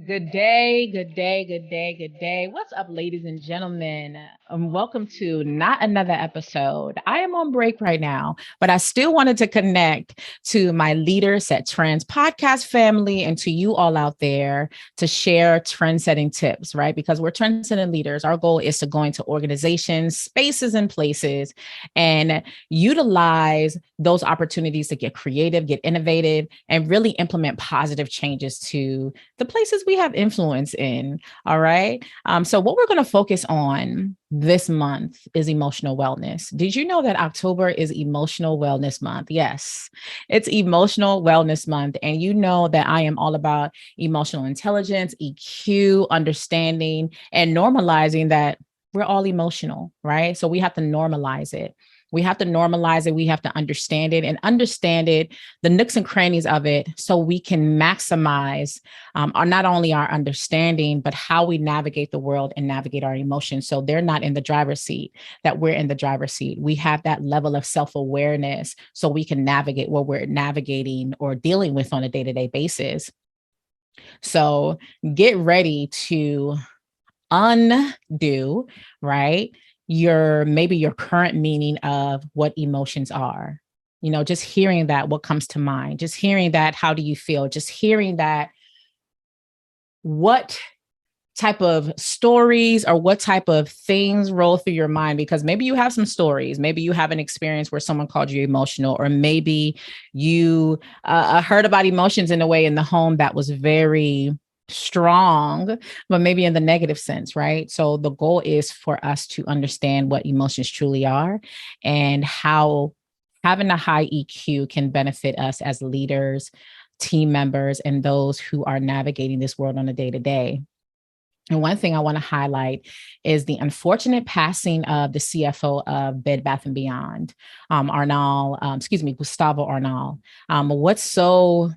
Good day, good day, good day, good day. What's up, ladies and gentlemen? Welcome to not another episode. I am on break right now, but I still wanted to connect to my Leaders at Trends podcast family and to you all out there to share trend setting tips, right? Because we're trend setting leaders. Our goal is to go into organizations, spaces, and places and utilize those opportunities to get creative, get innovative, and really implement positive changes to the places we have influence in. All right. So, what we're going to focus on this month is emotional wellness. Did you know that October is Emotional Wellness Month? Yes, it's Emotional Wellness Month. And you know that I am all about emotional intelligence, EQ, understanding, and normalizing that we're all emotional, right? So, we have to normalize it. We have to normalize it. We have to understand it and understand it, the nooks and crannies of it, so we can maximize not only our understanding, but how we navigate the world and navigate our emotions. So they're not in the driver's seat, that we're in the driver's seat. We have that level of self-awareness so we can navigate what we're navigating or dealing with on a day-to-day basis. So get ready to undo, right? Maybe your current meaning of what emotions are. Just hearing that, what comes to mind? Just hearing that, how do you feel? Just hearing that, what type of stories or what type of things roll through your mind? Because maybe you have some stories, maybe you have an experience where someone called you emotional, or maybe you heard about emotions in a way in the home that was very strong, but maybe in the negative sense, right? So the goal is for us to understand what emotions truly are and how having a high EQ can benefit us as leaders, team members, and those who are navigating this world on a day to day. And one thing I want to highlight is the unfortunate passing of the CFO of Bed Bath and Beyond, Gustavo Arnal. What's so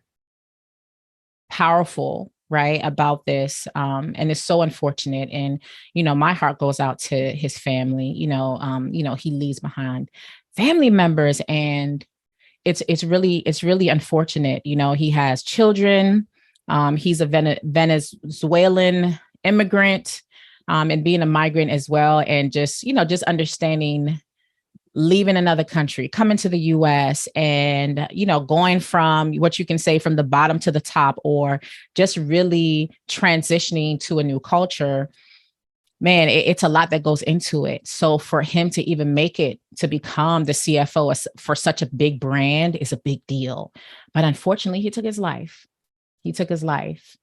powerful, right, about this, and it's so unfortunate, and my heart goes out to his family. He leaves behind family members, and it's really unfortunate. He has children. He's a Venezuelan immigrant, and being a migrant as well, and just understanding leaving another country, coming to the US, and going from what you can say from the bottom to the top, or just really transitioning to a new culture. Man, it's a lot that goes into it. So for him to even make it to become the CFO for such a big brand is a big deal. But unfortunately, he took his life. He took his life.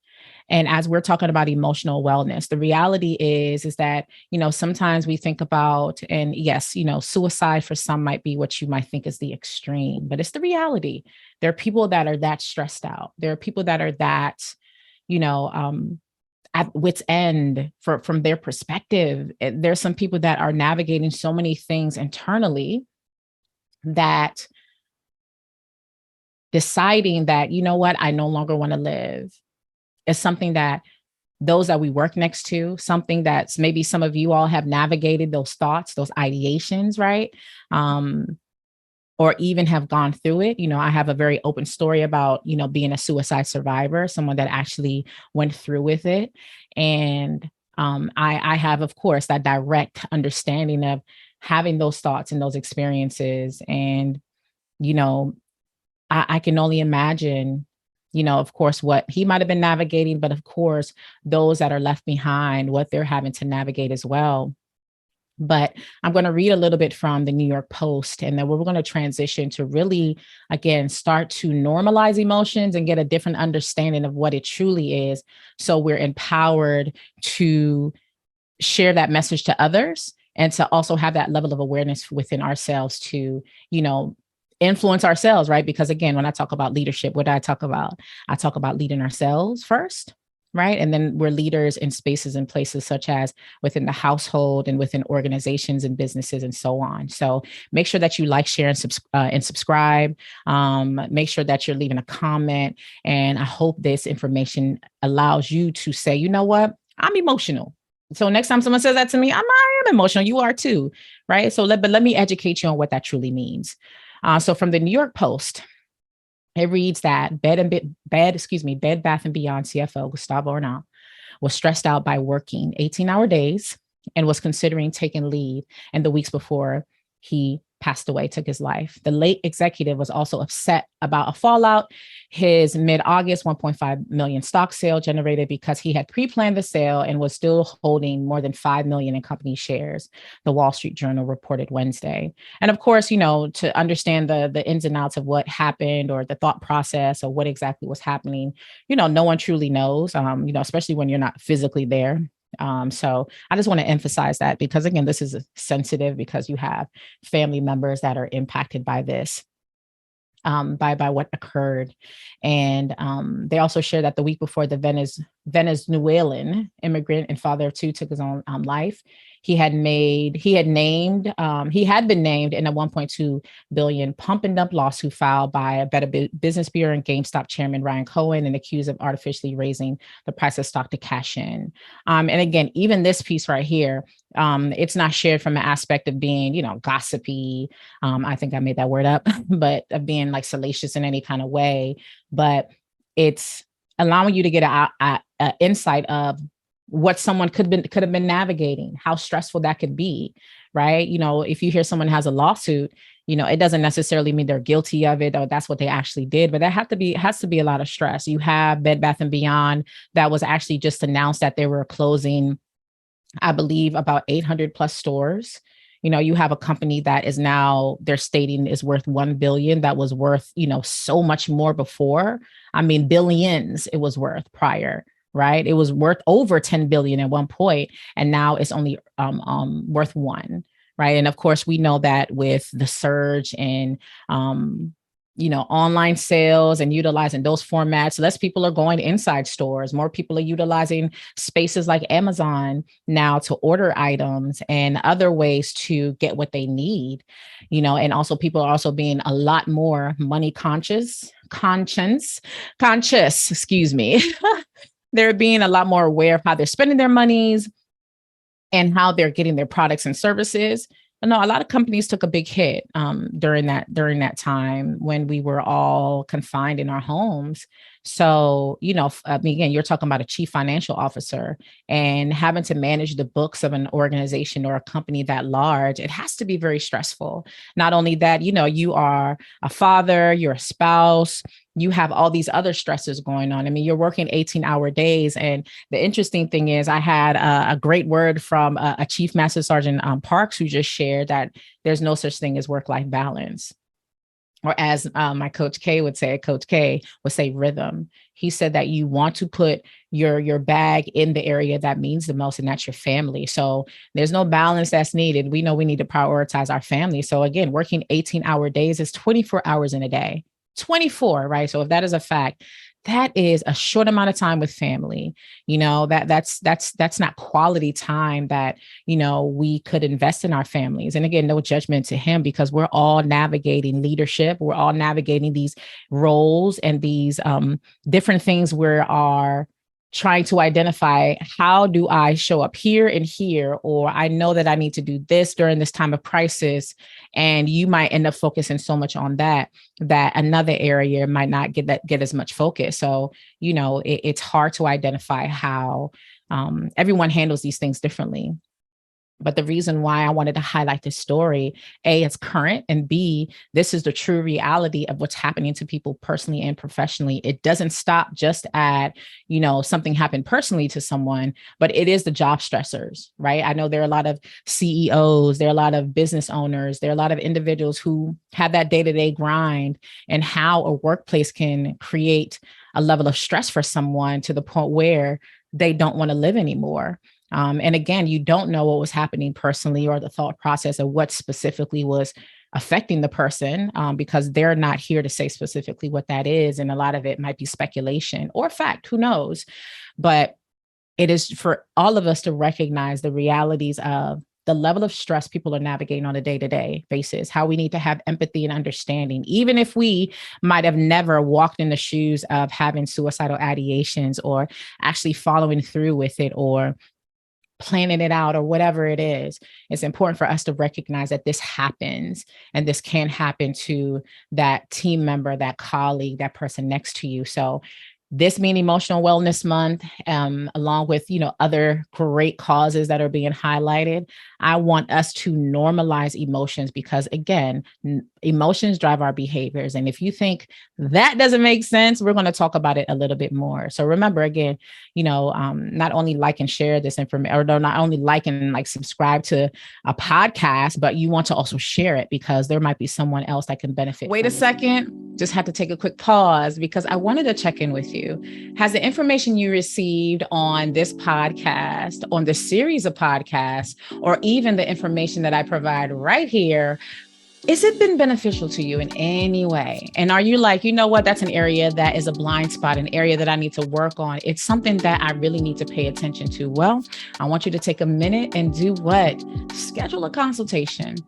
And as we're talking about emotional wellness, the reality is that, sometimes we think about, and yes, suicide for some might be what you might think is the extreme, but it's the reality. There are people that are that stressed out. There are people that are that, you know, at wit's end from their perspective. There's some people that are navigating so many things internally that deciding that, you know what, I no longer want to live is something that those that we work next to, something that's maybe some of you all have navigated those thoughts, those ideations, right? Or even have gone through it. I have a very open story about, being a suicide survivor, someone that actually went through with it. And I have, of course, that direct understanding of having those thoughts and those experiences. And, I can only imagine, of course, what he might have been navigating, but of course, those that are left behind, what they're having to navigate as well. But I'm going to read a little bit from the New York Post, and then we're going to transition to really, again, start to normalize emotions and get a different understanding of what it truly is. So we're empowered to share that message to others, and to also have that level of awareness within ourselves to, influence ourselves, right? Because again, when I talk about leadership, what do I talk about? I talk about leading ourselves first, right? And then we're leaders in spaces and places such as within the household and within organizations and businesses and so on. So make sure that you like, share, and subscribe. Make sure that you're leaving a comment. And I hope this information allows you to say, you know what? I'm emotional. So next time someone says that to me, I am emotional. You are too, right? But let me educate you on what that truly means. So from the New York Post, It reads that Bed Bath and Beyond CFO Gustavo Arnal was stressed out by working 18-hour days and was considering taking leave in the weeks before he passed away, took his life. The late executive was also upset about a fallout. His mid-August 1.5 million stock sale generated because he had pre-planned the sale and was still holding more than 5 million in company shares, the Wall Street Journal reported Wednesday. And of course, to understand the ins and outs of what happened or the thought process or what exactly was happening, no one truly knows, especially when you're not physically there. So I just want to emphasize that because, again, this is sensitive because you have family members that are impacted by this. By what occurred. And they also shared that the week before the Venezuelan immigrant and father of two took his own life, he had been named in a 1.2 billion pump and dump lawsuit filed by a Better Business Bureau and GameStop chairman Ryan Cohen, and accused of artificially raising the price of stock to cash in. And again, even this piece right here, it's not shared from an aspect of being, gossipy. I think I made that word up, but of being like salacious in any kind of way. But it's allowing you to get an insight of what someone could have been navigating, how stressful that could be, right? If you hear someone has a lawsuit, it doesn't necessarily mean they're guilty of it or that's what they actually did, but that has to be a lot of stress. You have Bed Bath and Beyond that was actually just announced that they were closing, I believe, about 800 plus stores. You have a company that is now, they're stating, is worth 1 billion. That was worth, so much more before. I mean, billions it was worth prior, right? It was worth over 10 billion at one point, and now it's only worth 1, right? And of course, we know that with the surge in online sales and utilizing those formats, less people are going inside stores. More people are utilizing spaces like Amazon now to order items and other ways to get what they need, and also people are also being a lot more money conscious, excuse me. They're being a lot more aware of how they're spending their monies and how they're getting their products and services. No, a lot of companies took a big hit during that time when we were all confined in our homes. So, again, you're talking about a chief financial officer and having to manage the books of an organization or a company that large. It has to be very stressful. Not only that, you are a father, you're a spouse, you have all these other stresses going on. I mean, you're working 18-hour days. And the interesting thing is I had a great word from a Chief Master Sergeant Parks, who just shared that there's no such thing as work-life balance. Or as my Coach K would say rhythm. He said that you want to put your bag in the area that means the most, and that's your family. So there's no balance that's needed. We know we need to prioritize our family. So again, working 18-hour days is 24 hours in a day. 24, right? So if that is a fact, that is a short amount of time with family. That's not quality time that, we could invest in our families. And again, no judgment to him, because we're all navigating leadership. We're all navigating these roles and these different things we are trying to identify. How do I show up here and here? Or I know that I need to do this during this time of crisis. And you might end up focusing so much on that another area might not get as much focus. So, it's hard to identify how everyone handles these things differently. But the reason why I wanted to highlight this story, A, it's current, and B, this is the true reality of what's happening to people personally and professionally. It doesn't stop just at, something happened personally to someone, but it is the job stressors, right? I know there are a lot of CEOs, there are a lot of business owners, there are a lot of individuals who have that day-to-day grind, and how a workplace can create a level of stress for someone to the point where they don't want to live anymore. And again, you don't know what was happening personally or the thought process of what specifically was affecting the person, because they're not here to say specifically what that is. And a lot of it might be speculation or fact, who knows? But it is for all of us to recognize the realities of the level of stress people are navigating on a day-to-day basis, how we need to have empathy and understanding, even if we might have never walked in the shoes of having suicidal ideations or actually following through with it, or planning it out or whatever it is. It's important for us to recognize that this happens and this can happen to that team member, that colleague, that person next to you. So this being Emotional Wellness Month, along with, other great causes that are being highlighted, I want us to normalize emotions because, again, emotions drive our behaviors. And if you think that doesn't make sense, we're going to talk about it a little bit more. So remember, again, not only like and share this information, or not only like and subscribe to a podcast, but you want to also share it because there might be someone else that can benefit. Wait a second, just had to take a quick pause because I wanted to check in with you. Has the information you received on this podcast, on this series of podcasts, or even the information that I provide right here, has it been beneficial to you in any way? And are you like, you know what, that's an area that is a blind spot, an area that I need to work on. It's something that I really need to pay attention to. Well, I want you to take a minute and do what? Schedule a consultation.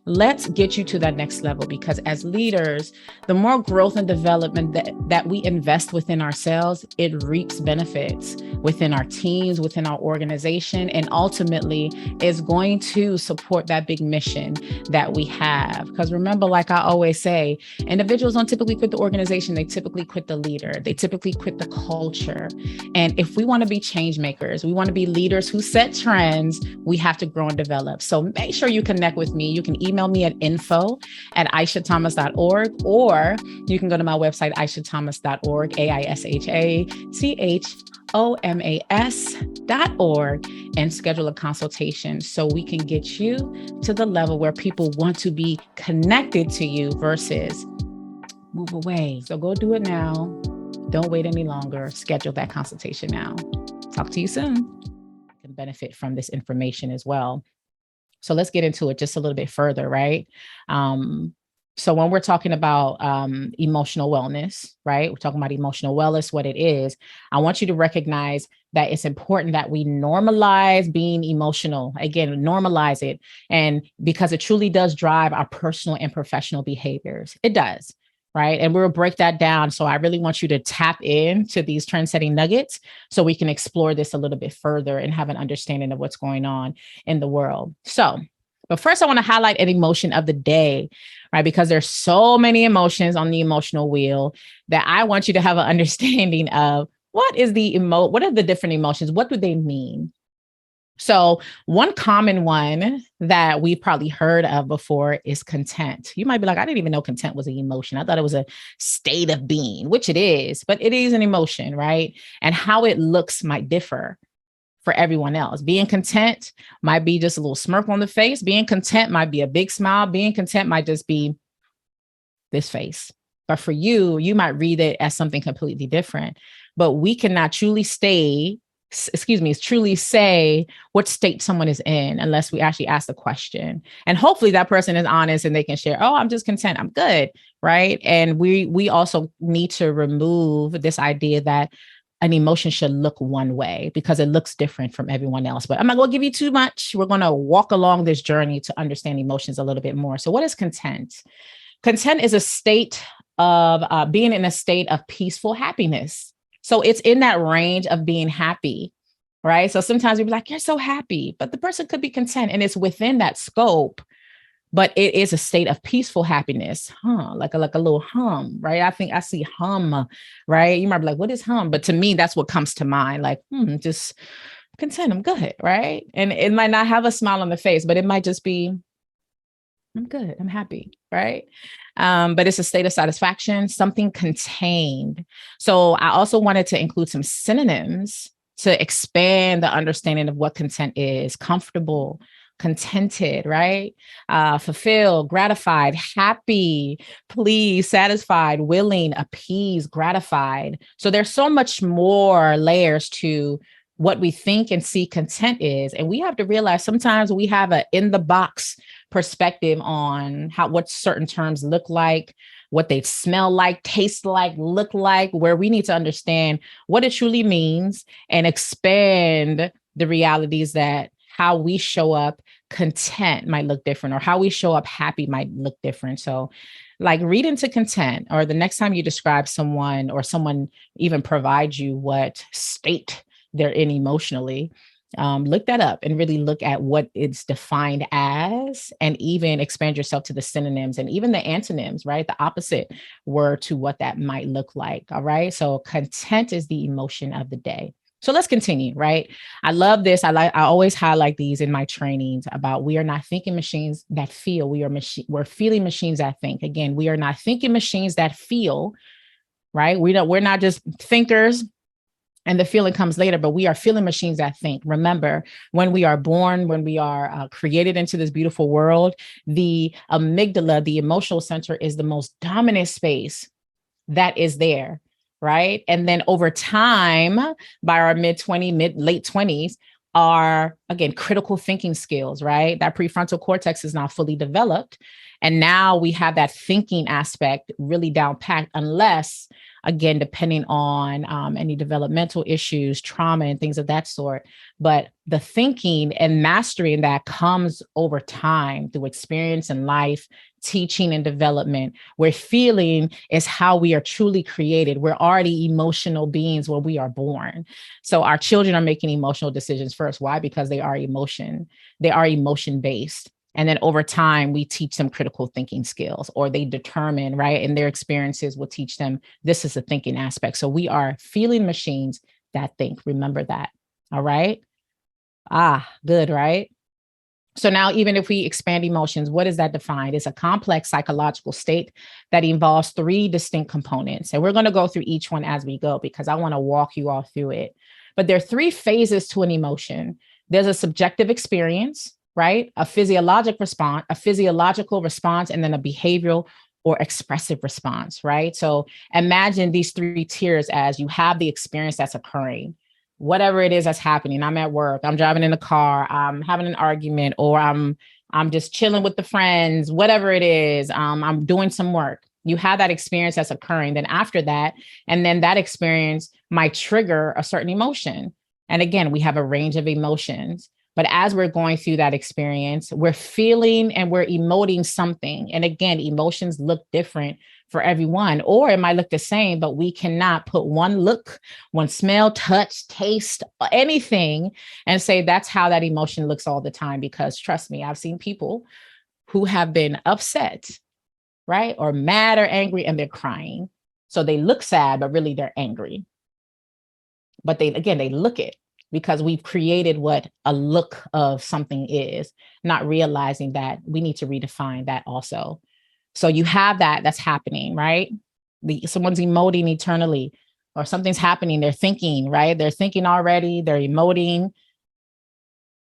Let's get you to that next level, because as leaders, the more growth and development that we invest within ourselves, it reaps benefits within our teams, within our organization, and ultimately is going to support that big mission that we have. Because remember, like I always say, individuals don't typically quit the organization, they typically quit the leader, they typically quit the culture. And if we want to be change makers, we want to be leaders who set trends, we have to grow and develop. So make sure you connect with me. You can email me at info@aishathomas.org, or you can go to my website, aishathomas.org, aishathomas.org, and schedule a consultation so we can get you to the level where people want to be connected to you versus move away. So go do it now. Don't wait any longer. Schedule that consultation now. Talk to you soon. I can benefit from this information as well. So let's get into it just a little bit further, right? So when we're talking about emotional wellness, right? We're talking about emotional wellness, what it is. I want you to recognize that it's important that we normalize being emotional. Again, normalize it. And because it truly does drive our personal and professional behaviors. It does. Right. And we'll break that down. So I really want you to tap into these trend-setting nuggets so we can explore this a little bit further and have an understanding of what's going on in the world. So, but first I want to highlight an emotion of the day, right? Because there's so many emotions on the emotional wheel that I want you to have an understanding of what are the different emotions? What do they mean? So one common one that we've probably heard of before is content. You might be like, I didn't even know content was an emotion. I thought it was a state of being, which it is, but it is an emotion, right? And how it looks might differ for everyone else. Being content might be just a little smirk on the face. Being content might be a big smile. Being content might just be this face. But for you, you might read it as something completely different. But we cannot truly say what state someone is in unless we actually ask the question. And hopefully that person is honest and they can share, oh, I'm just content, I'm good, right? And we also need to remove this idea that an emotion should look one way because it looks different from everyone else. But I'm not going to give you too much. We're going to walk along this journey to understand emotions a little bit more. So what is content? Content is a state of being in a state of peaceful happiness. So it's in that range of being happy, right? So sometimes we'll be like, you're so happy, but the person could be content and it's within that scope, but it is a state of peaceful happiness, like a little hum, right? I think I see hum, right? You might be like, what is hum? But to me, that's what comes to mind. Like, just content, I'm good, right? And it might not have a smile on the face, but it might just be, I'm good, I'm happy, right? But it's a state of satisfaction, something contained. So I also wanted to include some synonyms to expand the understanding of what content is: comfortable, contented, right? Fulfilled, gratified, happy, pleased, satisfied, willing, appeased, gratified. So there's so much more layers to what we think and see content is. And we have to realize sometimes we have a in the box perspective on what certain terms look like, what they smell like, taste like, look like, where we need to understand what it truly means and expand the realities that how we show up content might look different, or how we show up happy might look different. So like read into content, or the next time you describe someone or someone even provides you what state they're in emotionally, Look that up and really look at what it's defined as, and even expand yourself to the synonyms and even the antonyms, right? The opposite word to what that might look like. All right. So content is the emotion of the day. So let's continue, right? I love this. I always highlight these in my trainings about we are not thinking machines that feel. We're feeling machines that think. Again, we are not thinking machines that feel, right? We're not just thinkers and the feeling comes later, but we are feeling machines that think. Remember, when we are born, when we are created into this beautiful world, the amygdala, the emotional center, is the most dominant space that is there, right? And then over time, by our late 20s, are again critical thinking skills, right? That prefrontal cortex is now fully developed. And now we have that thinking aspect really down packed, unless, again, depending on any developmental issues, trauma, and things of that sort. But the thinking and mastering that comes over time through experience in life, teaching and development, where feeling is how we are truly created. We're already emotional beings when we are born. So our children are making emotional decisions first. Why? Because they are emotion. They are emotion based. And then over time, we teach them critical thinking skills, or they determine, right? And their experiences will teach them this is a thinking aspect. So we are feeling machines that think. Remember that. All right. Good, right? So now, even if we expand emotions, what is that defined? It's a complex psychological state that involves three distinct components. And we're going to go through each one as we go, because I want to walk you all through it. But there are three phases to an emotion. There's a subjective experience, right? A physiological response, and then a behavioral or expressive response, right? So imagine these three tiers as you have the experience that's occurring. Whatever it is that's happening. I'm at work, I'm driving in the car, I'm having an argument, or I'm just chilling with the friends, whatever it is, I'm doing some work. You have that experience that's occurring. Then after that, and then that experience might trigger a certain emotion. And again, we have a range of emotions. But as we're going through that experience, we're feeling and we're emoting something. And again, emotions look different for everyone, or it might look the same, but we cannot put one look, one smell, touch, taste, anything, and say that's how that emotion looks all the time. Because trust me, I've seen people who have been upset, right? Or mad or angry, and they're crying. So they look sad, but really they're angry. But they look it, because we've created what a look of something is, not realizing that we need to redefine that also. So you have that's happening, right? Someone's emoting eternally, or something's happening. They're thinking, right? They're thinking already, they're emoting.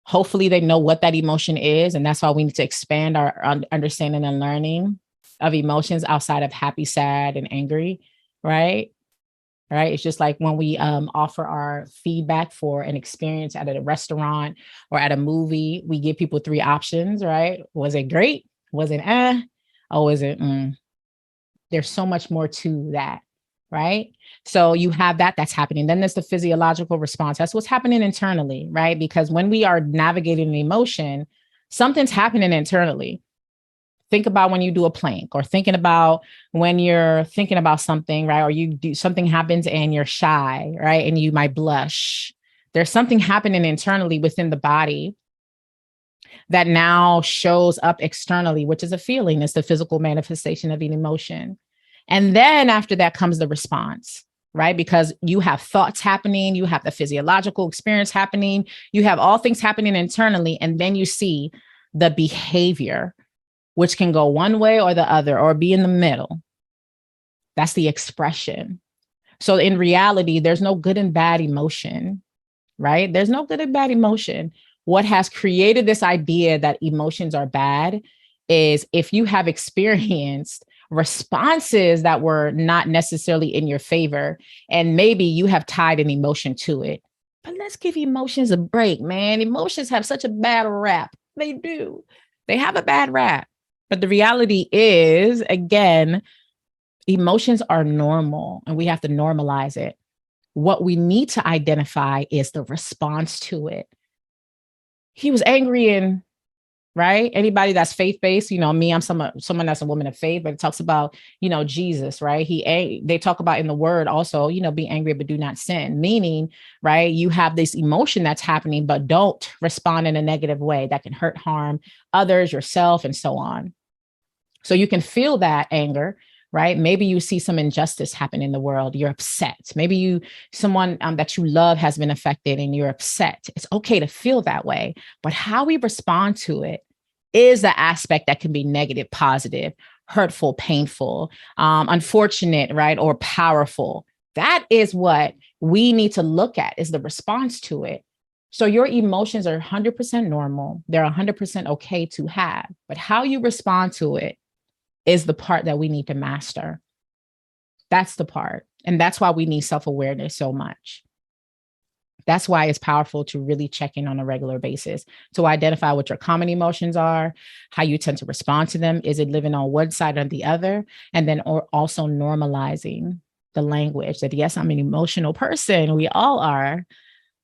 Hopefully they know what that emotion is. And that's why we need to expand our understanding and learning of emotions outside of happy, sad, and angry, right? Right. It's just like when we offer our feedback for an experience at a restaurant or at a movie, we give people three options, right? Was it great? Was it Oh, is it? There's so much more to that, right? So you have that's happening. Then there's the physiological response. That's what's happening internally, right? Because when we are navigating an emotion, something's happening internally. Think about when you do a plank, or thinking about when you're thinking about something, right? Or you do something happens and you're shy, right? And you might blush. There's something happening internally within the body that now shows up externally, which is a feeling. It's the physical manifestation of an emotion. And then after that comes the response, right? Because you have thoughts happening, you have the physiological experience happening, you have all things happening internally, and then you see the behavior, which can go one way or the other, or be in the middle. That's the expression. So in reality, there's no good and bad emotion, right? There's no good and bad emotion. What has created this idea that emotions are bad is if you have experienced responses that were not necessarily in your favor, and maybe you have tied an emotion to it. But let's give emotions a break, man. Emotions have such a bad rap. They do. They have a bad rap. But the reality is, again, emotions are normal and we have to normalize it. What we need to identify is the response to it. He was angry and right? Anybody that's faith-based, me, I'm someone that's a woman of faith, but it talks about, Jesus, right? They talk about in the word also, be angry, but do not sin, meaning, right? You have this emotion that's happening, but don't respond in a negative way that can hurt, harm others, yourself, and so on. So you can feel that anger, right? Maybe you see some injustice happen in the world. You're upset. Maybe someone that you love has been affected and you're upset. It's okay to feel that way, but how we respond to it is the aspect that can be negative, positive, hurtful, painful, unfortunate, right? Or powerful. That is what we need to look at, is the response to it. So your emotions are 100% normal. They're 100% okay to have, but how you respond to it is the part that we need to master. That's the part. And that's why we need self-awareness so much. That's why it's powerful to really check in on a regular basis, to identify what your common emotions are, how you tend to respond to them. Is it living on one side or the other? And then also normalizing the language that, yes, I'm an emotional person. We all are.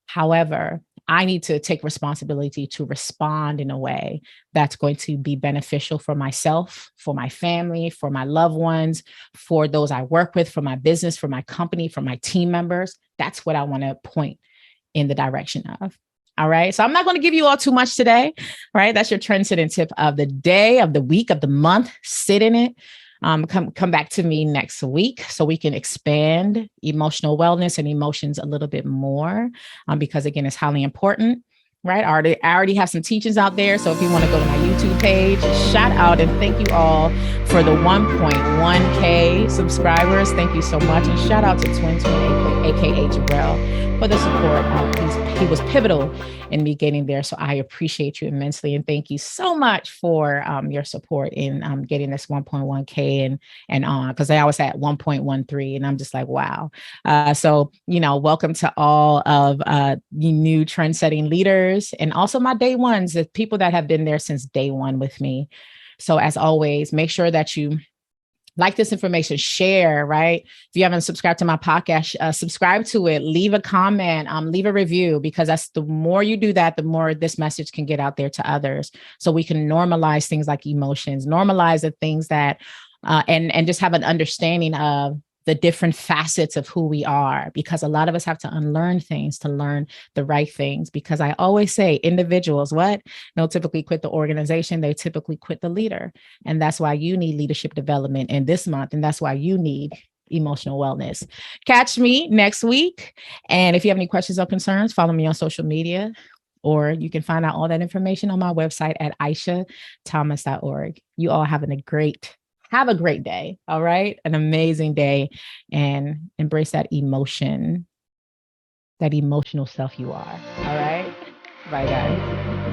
However, I need to take responsibility to respond in a way that's going to be beneficial for myself, for my family, for my loved ones, for those I work with, for my business, for my company, for my team members. That's what I want to point in the direction of. All right. So I'm not going to give you all too much today, right? That's your trend sitting tip of the day, of the week, of the month. Sit in it. Come back to me next week so we can expand emotional wellness and emotions a little bit more, because again, it's highly important, right? I already have some teachings out there. So if you want to go to my YouTube page, shout out and thank you all for the 1.1K subscribers. Thank you so much. And shout out to Twin, aka Jarrell, for the support. He was pivotal in me getting there. So I appreciate you immensely. And thank you so much for your support in getting this 1.1K and on, because I was at 1.13 and I'm just like, wow. So, welcome to all of you new trend setting leaders and also my day ones, the people that have been there since day one with me. So as always, make sure that you like this information, share, right? If you haven't subscribed to my podcast, subscribe to it, leave a comment, leave a review, because that's the more you do that, the more this message can get out there to others. So we can normalize things like emotions, normalize the things that, and just have an understanding of the different facets of who we are, because a lot of us have to unlearn things to learn the right things. Because I always say individuals, don't typically quit the organization, they typically quit the leader. And that's why you need leadership development in this month. And that's why you need emotional wellness. Catch me next week. And if you have any questions or concerns, follow me on social media, or you can find out all that information on my website at aishathomas.org. You all have a great day. All right. An amazing day, and embrace that emotion, that emotional self you are. All right. Bye, guys.